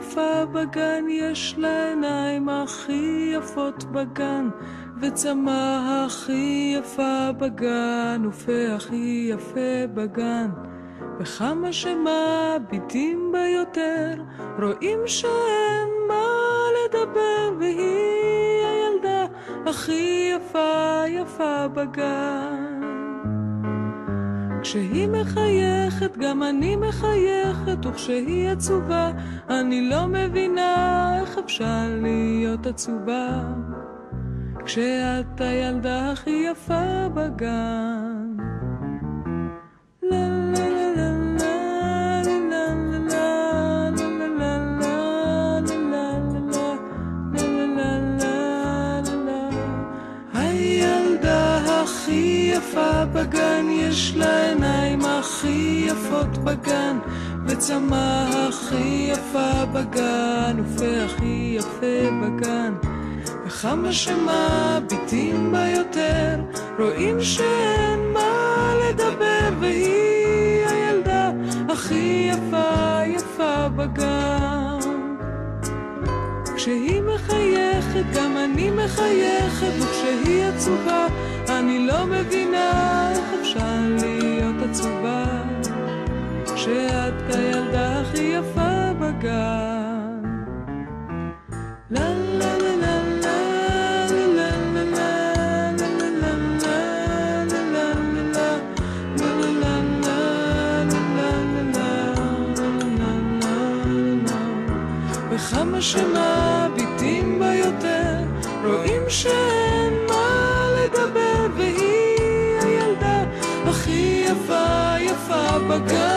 יפה בגן, יש לה עיניים הכי יפות בגן, וצמא הכי יפה בגן, ופה הכי יפה בגן. וכמה שמביטים בה יותר, רואים שאין מה לדבר, והיא הילדה הכי יפה יפה בגן. כשהיא מחייכת גם אני מחייכת, וכשהיא עצובה אני לא מבינה איך אפשר להיות עצובה כשאת הילדה הכי יפה בגן. יפה בגן, יש לה עיניים הכי יפות בגן, וצמא הכי יפה בגן, ופה הכי יפה בגן. וכמה שמביטים בה יותר, רואים שאין מה לדבר, והיא הילדה הכי יפה יפה בגן. כשהיא מחייכת גם אני מחייכת, וכשהיא עצובה אני לא מבינה איך אפשר להיות עצובה כשאת הילדה הכי יפה בגן. לה לה לה לה וכמה שמביטים בה יותר, רואים שאין מה לדבר, והיא הילדה הכי יפה יפה בגן.